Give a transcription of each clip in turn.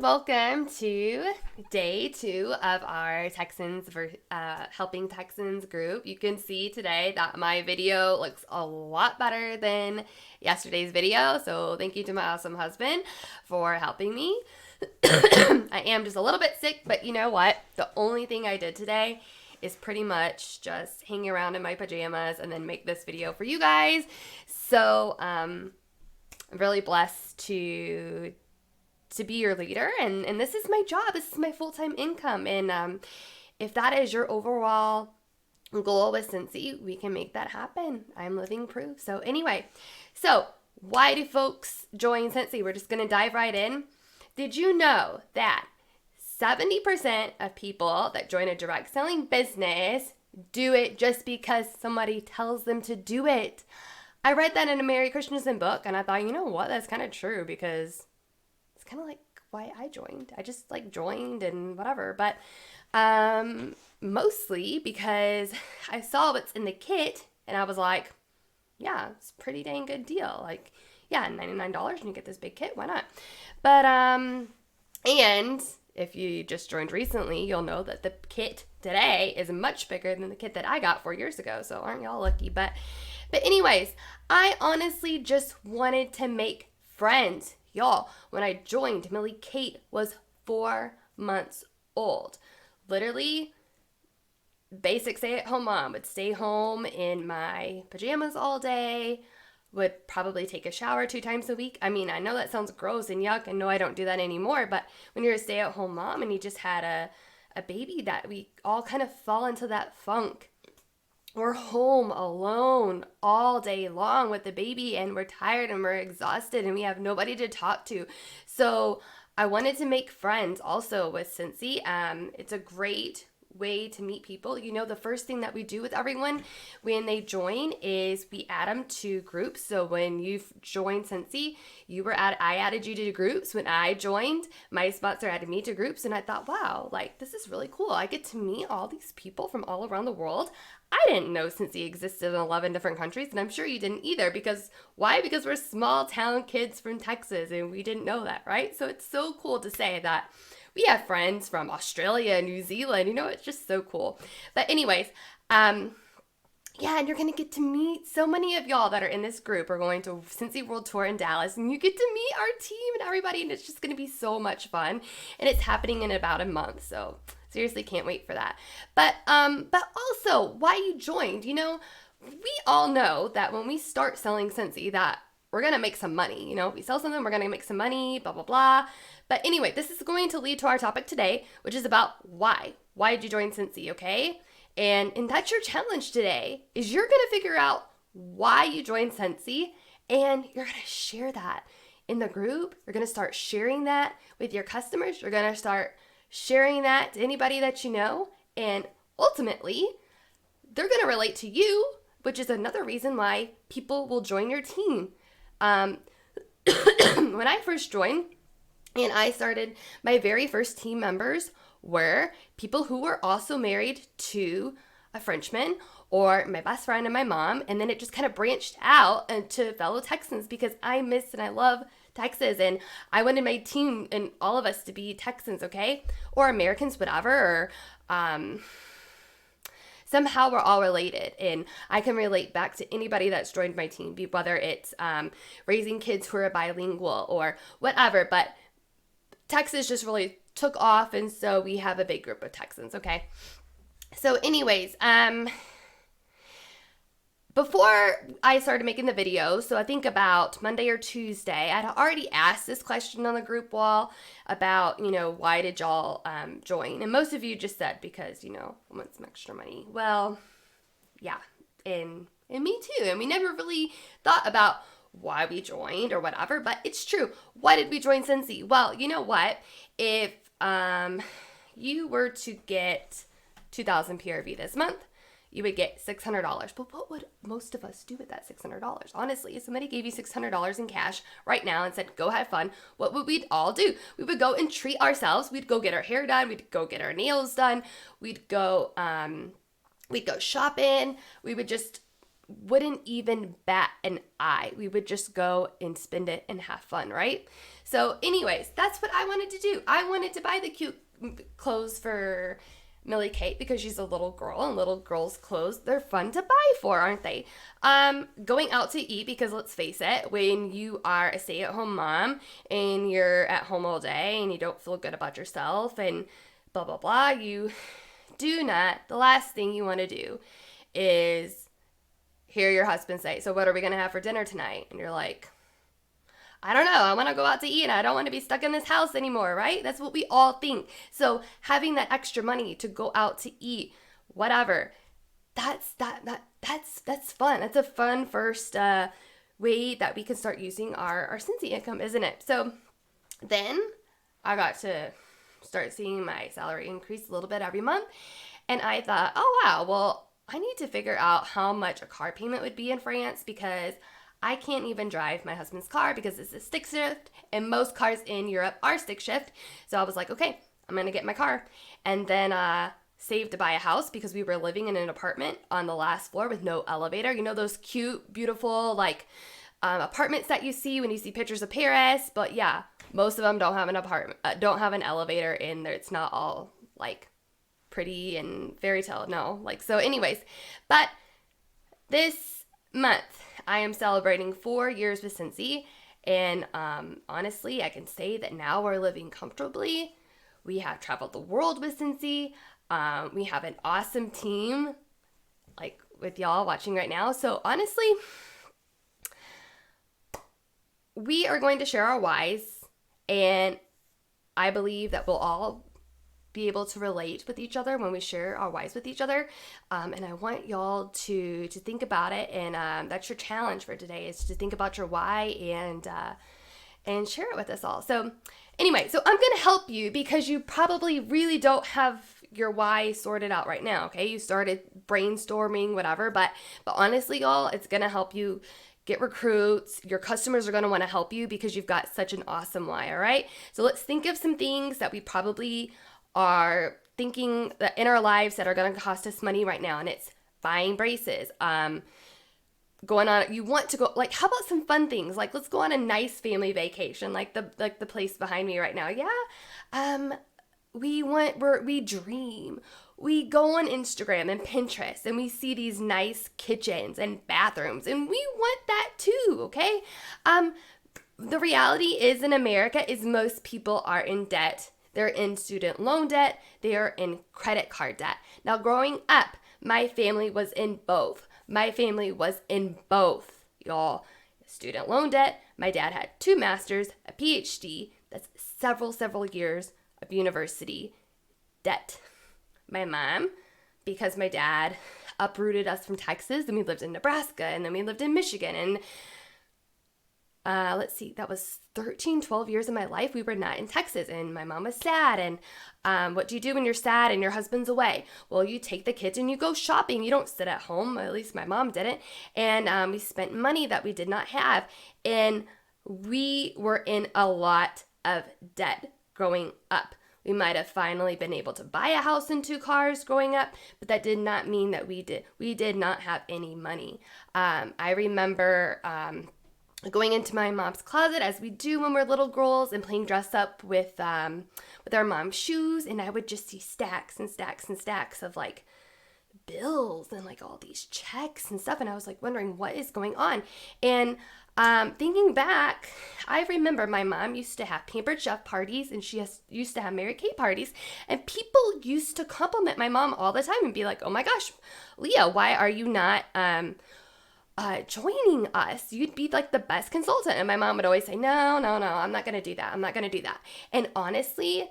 welcome to day 2 of our Helping Texans group. You can see today that my video looks a lot better than yesterday's video, so thank you to my awesome husband for helping me. I am just a little bit sick, but you know what? The only thing I did today is pretty much just hang around in my pajamas and then make this video for you guys. So I'm really blessed to be your leader, and this is my job. This is my full-time income, and if that is your overall goal with Cincy, we can make that happen. I'm living proof. So anyway, why do folks join Cincy? We're just going to dive right in. Did you know that 70% of people that join a direct selling business do it just because somebody tells them to do it? I read that in a Mary Christensen book, and I thought, you know what, that's kind of true, because it's kind of like why I joined. I just joined and whatever, but mostly because I saw what's in the kit, and I was like, yeah, it's a pretty dang good deal. Yeah, $99 and you get this big kit, why not? But and if you just joined recently, you'll know that the kit today is much bigger than the kit that I got 4 years ago. So aren't y'all lucky? But anyways, I honestly just wanted to make friends. Y'all, when I joined, Millie Kate was 4 months old. Literally, basic stay-at-home mom. Would stay home in my pajamas all day, would probably take a shower 2 times a week. I mean, I know that sounds gross and yuck, and no, I don't do that anymore, but when you're a stay-at-home mom and you just had a baby, that we all kind of fall into that funk. We're home alone all day long with the baby, and we're tired and we're exhausted and we have nobody to talk to. So I wanted to make friends also with Cincy. It's a great way to meet people. You know, the first thing that we do with everyone when they join is we add them to groups. So when you've joined Cincy, I added you to groups. When I joined, my sponsor added me to groups, and I thought, wow, this is really cool. I get to meet all these people from all around the world. I didn't know Cincy existed in 11 different countries, and I'm sure you didn't either. Why? Because we're small town kids from Texas, and we didn't know that, right? So it's so cool to say that we have friends from Australia and New Zealand. You know, it's just so cool. But anyways, yeah, and you're going to get to meet so many of y'all that are in this group are going to Cincy World Tour in Dallas, and you get to meet our team and everybody, and it's just going to be so much fun. And it's happening in about a month, so seriously can't wait for that. But also, why you joined. You know, we all know that when we start selling Cincy that we're going to make some money. You know, if we sell something, we're going to make some money, blah, blah, blah. But anyway, this is going to lead to our topic today, which is about why. Why did you join Cincy, okay? And that's your challenge today, is you're going to figure out why you joined Cincy, and you're going to share that in the group. You're going to start sharing that with your customers. You're going to start sharing that to anybody that you know, and ultimately, they're going to relate to you, which is another reason why people will join your team. When I first joined and I started, my very first team members were people who were also married to a Frenchman, or my best friend and my mom, and then it just kind of branched out into fellow Texans, because I miss and I love Texas, and I wanted my team and all of us to be Texans, okay? Or Americans, whatever, or somehow we're all related, and I can relate back to anybody that's joined my team, whether it's raising kids who are bilingual or whatever, but Texas just really took off, and so we have a big group of Texans, okay? So anyways, before I started making the video, so I think about Monday or Tuesday, I'd already asked this question on the group wall about, you know, why did y'all join? And most of you just said, because, you know, I want some extra money. Well, yeah, and me too. And we never really thought about why we joined or whatever, but it's true. Why did we join Cincy? Well, you know what? If you were to get 2,000 PRV this month, you would get $600. But what would most of us do with that $600? Honestly, if somebody gave you $600 in cash right now and said, go have fun, what would we all do? We would go and treat ourselves. We'd go get our hair done. We'd go get our nails done. We'd go shopping. wouldn't even bat an eye. We would just go and spend it and have fun, right? So anyways, that's what I wanted to do. I wanted to buy the cute clothes for Millie Kate because she's a little girl, and little girls' clothes, they're fun to buy for, aren't they? Going out to eat, because let's face it, when you are a stay-at-home mom and you're at home all day and you don't feel good about yourself and blah, blah, blah, you do not, the last thing you want to do is hear your husband say, so what are we going to have for dinner tonight? And you're like, I don't know. I want to go out to eat and I don't want to be stuck in this house anymore, right? That's what we all think. So having that extra money to go out to eat, whatever, that's fun. That's a fun first way that we can start using our Scentsy income, isn't it? So then I got to start seeing my salary increase a little bit every month. And I thought, oh, wow, well, I need to figure out how much a car payment would be in France, because I can't even drive my husband's car because it's a stick shift, and most cars in Europe are stick shift. So I was like, okay, I'm going to get my car. And then saved to buy a house because we were living in an apartment on the last floor with no elevator. You know those cute, beautiful, like apartments that you see when you see pictures of Paris? But yeah, most of them don't have an apartment, don't have an elevator in there. It's not all like pretty and fairy tale. No, like, so anyways, but this month I am celebrating 4 years with Scentsy, and honestly, I can say that now we're living comfortably. We have traveled the world with Scentsy. We have an awesome team, like with y'all watching right now. So honestly, we are going to share our whys, and I believe that we'll all be able to relate with each other when we share our whys with each other. And I want y'all to think about it. And that's your challenge for today, is to think about your why and share it with us all. So anyway, so I'm going to help you because you probably really don't have your why sorted out right now. Okay. You started brainstorming, whatever, but honestly, y'all, it's going to help you get recruits. Your customers are going to want to help you because you've got such an awesome why. All right. So let's think of some things that we probably are thinking that in our lives that are going to cost us money right now. And it's buying braces, going on, you want to go, like, how about some fun things? Like, let's go on a nice family vacation, like the place behind me right now. Yeah. We dream. We go on Instagram and Pinterest and we see these nice kitchens and bathrooms, and we want that too. Okay. The reality is in America is most people are in debt. They're in student loan debt. They are in credit card debt. Now, growing up, my family was in both. Y'all. Student loan debt. My dad had 2 masters, a PhD. That's several years of university debt. My mom, because my dad uprooted us from Texas, and we lived in Nebraska, and then we lived in Michigan, and let's see, that was 12 years of my life. We were not in Texas, and my mom was sad. And what do you do when you're sad and your husband's away? Well, you take the kids and you go shopping. You don't sit at home. At least my mom didn't. And we spent money that we did not have. And we were in a lot of debt growing up. We might have finally been able to buy a house and 2 cars growing up, but that did not mean that we did not have any money. I remember going into my mom's closet, as we do when we're little girls, and playing dress up with our mom's shoes, and I would just see stacks and stacks and stacks of like bills and like all these checks and stuff, and I was like wondering what is going on. And thinking back, I remember my mom used to have Pampered Chef parties, and she used to have Mary Kate parties, and people used to compliment my mom all the time and be like, oh my gosh, Leah, why are you not joining us? You'd be like the best consultant. And my mom would always say, no, I'm not going to do that. And honestly,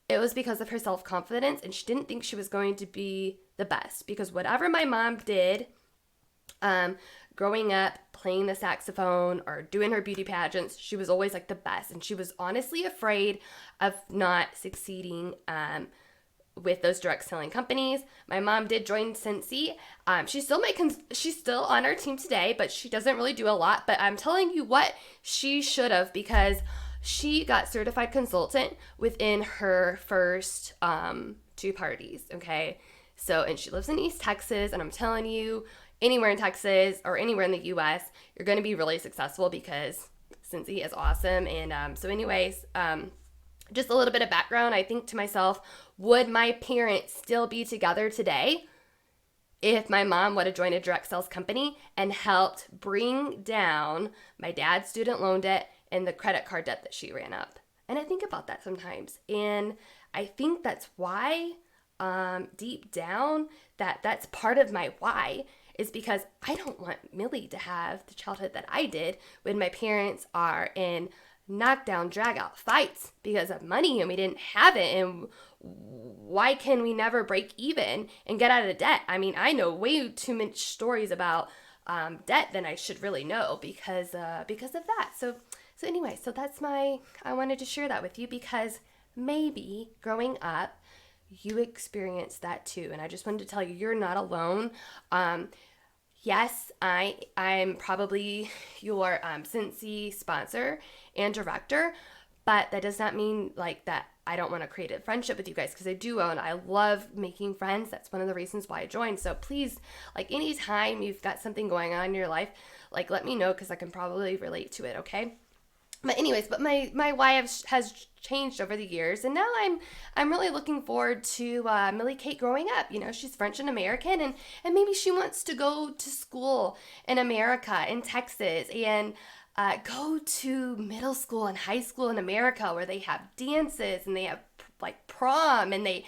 it was because of her self-confidence, and she didn't think she was going to be the best, because whatever my mom did, growing up, playing the saxophone or doing her beauty pageants, she was always like the best. And she was honestly afraid of not succeeding, with those direct selling companies. My mom did join Scentsy. She's still on our team today, but she doesn't really do a lot. But I'm telling you what, she should have, because she got certified consultant within her first 2 parties. Okay. So, and she lives in East Texas, and I'm telling you, anywhere in Texas or anywhere in the US, you're going to be really successful because Cincy is awesome. And so anyways, just a little bit of background. I think to myself, would my parents still be together today if my mom would have joined a direct sales company and helped bring down my dad's student loan debt and the credit card debt that she ran up? And I think about that sometimes. And I think that's why, deep down, that's part of my why, is because I don't want Millie to have the childhood that I did when my parents are in knockdown, drag out fights because of money and we didn't have it. And why can we never break even and get out of debt? I mean, I know way too much stories about debt than I should really know because of that. So anyway, so I wanted to share that with you because maybe growing up, you experienced that too. And I just wanted to tell you, you're not alone. Yes, I'm probably your Cincy sponsor and director, but that does not mean like that I don't want to create a friendship with you guys, because I do, and I love making friends. That's one of the reasons why I joined. So please, like, anytime you've got something going on in your life, like, let me know, because I can probably relate to it, okay? But anyways, my why has changed over the years, and now I'm really looking forward to Millie Kate growing up. You know, she's French and American, and maybe she wants to go to school in America, in Texas, and go to middle school and high school in America where they have dances and they have like prom, and they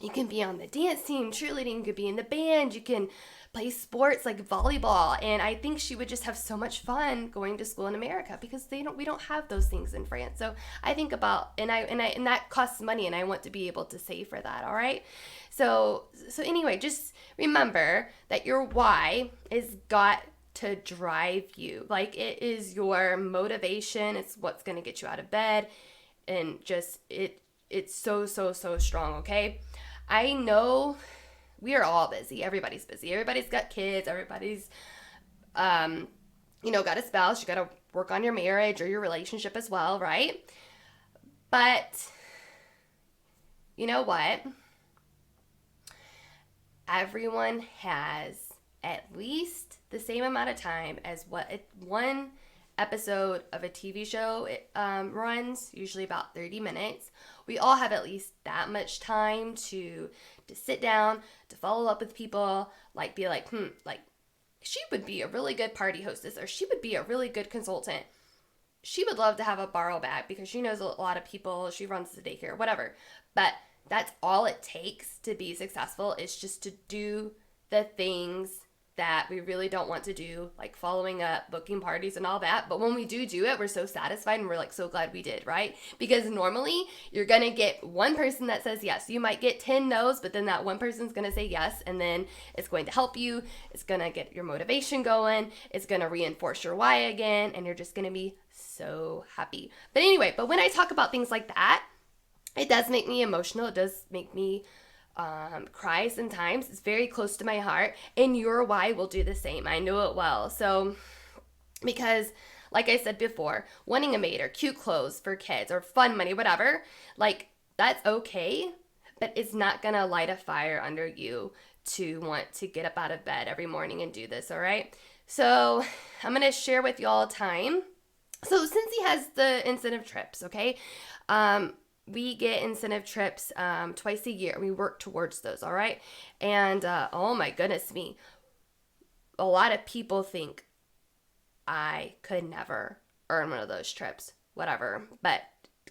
you can be on the dance team, cheerleading, you could be in the band, you can play sports like volleyball, and I think she would just have so much fun going to school in America because we don't have those things in France. So I think about, and that costs money, and I want to be able to save for that. All right. So anyway, just remember that your why is got to drive you. Like, it is your motivation. It's what's going to get you out of bed, and just it's so strong. Okay. I know we are all busy. Everybody's busy. Everybody's got kids. Everybody's, got a spouse. You got to work on your marriage or your relationship as well, right? But you know what? Everyone has at least the same amount of time as what one episode of a TV show runs, usually about 30 minutes. We all have at least that much time to sit down, to follow up with people, like be like, like, she would be a really good party hostess, or she would be a really good consultant. She would love to have a borrow bag because she knows a lot of people, she runs the daycare, whatever. But that's all it takes to be successful, is just to do the things that we really don't want to do, like following up, booking parties and all that. But when we do it, we're so satisfied and we're like so glad we did, right? Because normally you're going to get one person that says yes. You might get 10 no's, but then that one person's going to say yes, and then it's going to help you. It's going to get your motivation going. It's going to reinforce your why again, and you're just going to be so happy. But anyway, when I talk about things like that, it does make me emotional. It does make me cry sometimes. It's very close to my heart, and your why will do the same. I know it well. So, because like I said before, wanting a maid or cute clothes for kids or fun money, whatever, like, that's okay, but it's not gonna light a fire under you to want to get up out of bed every morning and do this. All right. So I'm gonna share with y'all a time. So Cincy has the incentive trips. Okay. We get incentive trips twice a year. We work towards those, all right? And oh my goodness me, a lot of people think I could never earn one of those trips, whatever. But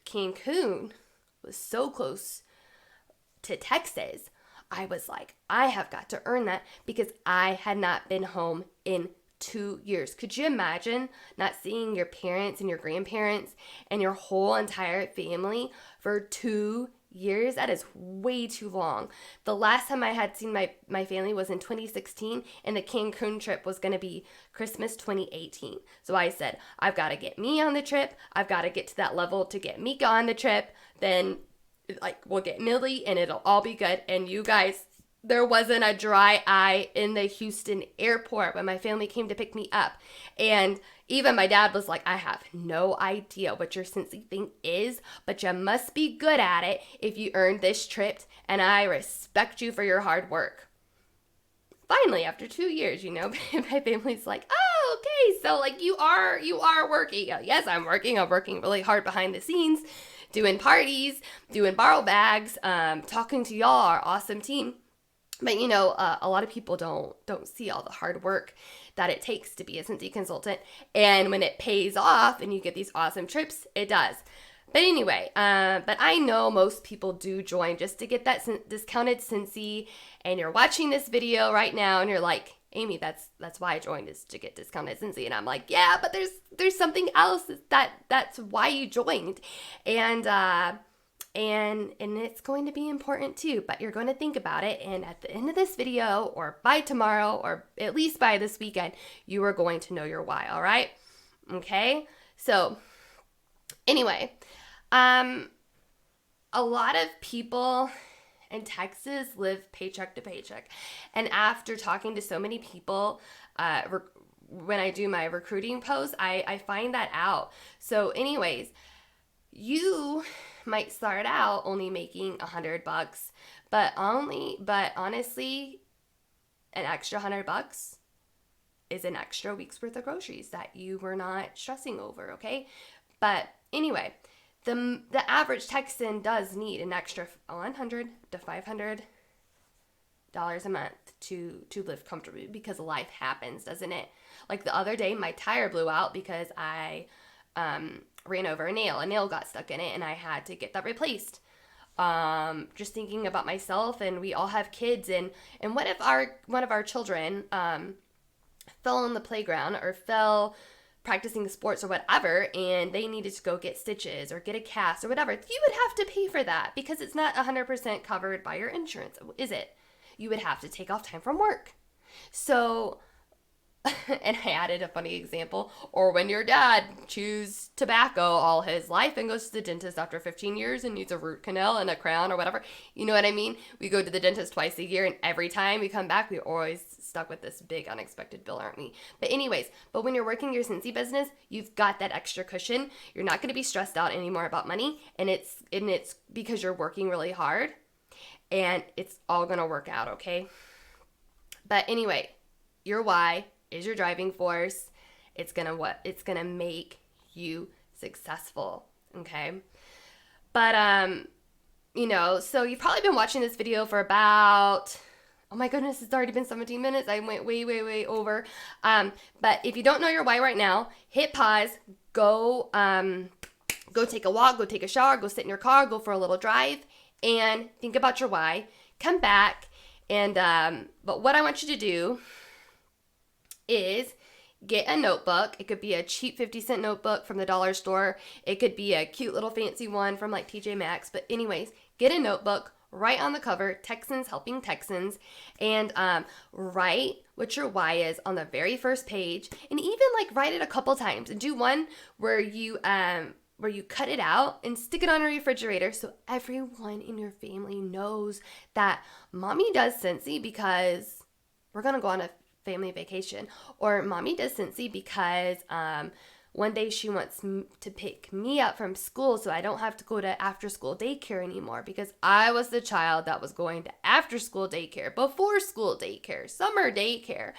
Cancun was so close to Texas. I was like, I have got to earn that because I had not been home in 2 years. Could you imagine not seeing your parents and your grandparents and your whole entire family for 2 years? That is way too long. The last time I had seen my family was in 2016, and the Cancun trip was going to be Christmas 2018. So I said, I've got to get me on the trip. I've got to get to that level to get Mika on the trip. Then, like, we'll get Millie, and it'll all be good. And you guys, there wasn't a dry eye in the Houston airport when my family came to pick me up. And even my dad was like, I have no idea what your Cincy thing is, but you must be good at it if you earned this trip, and I respect you for your hard work. finally, after 2 years, my family's like, oh, okay, so like you are working. Yes, I'm working. I'm working really hard behind the scenes, doing parties, doing borrow bags, talking to y'all, our awesome team. But a lot of people don't see all the hard work that it takes to be a Scentsy consultant, and when it pays off and you get these awesome trips, it does. But anyway, but I know most people do join just to get that discounted Scentsy, and you're watching this video right now and you're like, Amy, that's why I joined, is to get discounted Scentsy. And I'm like, yeah, but there's something else that's why you joined. And it's going to be important too, but you're going to think about it, and at the end of this video, or by tomorrow, or at least by this weekend, you are going to know your why. All right? Okay? So anyway, a lot of people in Texas live paycheck to paycheck. And after talking to so many people, when I do my recruiting posts, I find that out. So anyways, you might start out only making $100, but honestly, an extra $100 is an extra week's worth of groceries that you were not stressing over, okay? But anyway, the average Texan does need an extra $100 to $500 a month to live comfortably, because life happens, doesn't it? Like the other day, my tire blew out because I ran over a nail. A nail got stuck in it, and I had to get that replaced. Just thinking about myself, and we all have kids, and what if one of our children fell on the playground or fell practicing sports or whatever, and they needed to go get stitches or get a cast or whatever? You would have to pay for that, because it's not 100% covered by your insurance, is it? You would have to take off time from work. So, and I added a funny example, or when your dad chews tobacco all his life and goes to the dentist after 15 years and needs a root canal and a crown or whatever. You know what I mean? We go to the dentist twice a year, and every time we come back, we're always stuck with this big unexpected bill, aren't we? But anyways, when you're working your Scentsy business, you've got that extra cushion. You're not going to be stressed out anymore about money, and it's because you're working really hard, and it's all going to work out, okay? But anyway, your why is your driving force. It's gonna make you successful, okay? But so you've probably been watching this video for about, oh my goodness, it's already been 17 minutes. I went way over. But if you don't know your why right now, hit pause, go take a walk, go take a shower, go sit in your car, go for a little drive, and think about your why. Come back, and but what I want you to do is get a notebook. It could be a cheap 50-cent notebook from the dollar store. It could be a cute little fancy one from like TJ Maxx. But anyways, get a notebook, write on the cover, Texans Helping Texans, and write what your why is on the very first page, and even like write it a couple times, and do one where you cut it out and stick it on a refrigerator, so everyone in your family knows that mommy does Scentsy because we're gonna go on a family vacation, or mommy does Scentsy because one day she wants to pick me up from school so I don't have to go to after school daycare anymore, because I was the child that was going to after school daycare, before school daycare, summer daycare.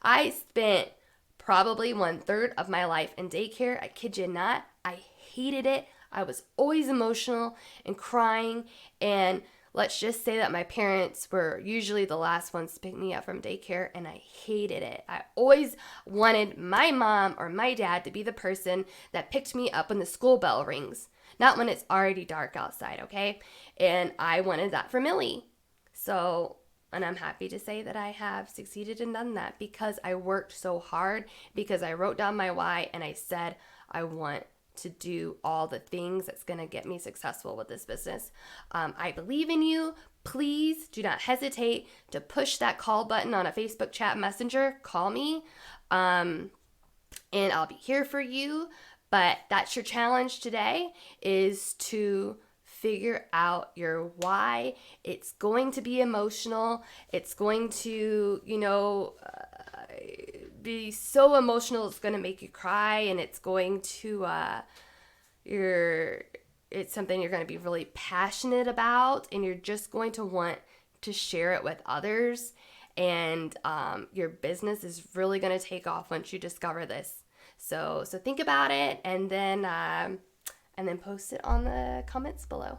I spent probably 1/3 of my life in daycare. I kid you not. I hated it. I was always emotional and crying, and let's just say that my parents were usually the last ones to pick me up from daycare, and I hated it. I always wanted my mom or my dad to be the person that picked me up when the school bell rings, not when it's already dark outside, okay? And I wanted that for Millie. So, and I'm happy to say that I have succeeded and done that, because I worked so hard, because I wrote down my why, and I said I want to do all the things that's going to get me successful with this business. I believe in you. Please do not hesitate to push that call button on a Facebook chat messenger. Call me, and I'll be here for you. But that's your challenge today, is to figure out your why. It's going to be emotional. It's going to, be so emotional it's going to make you cry, and it's going to it's something you're going to be really passionate about, and you're just going to want to share it with others. and your business is really going to take off once you discover this. So think about it, and then post it on the comments below.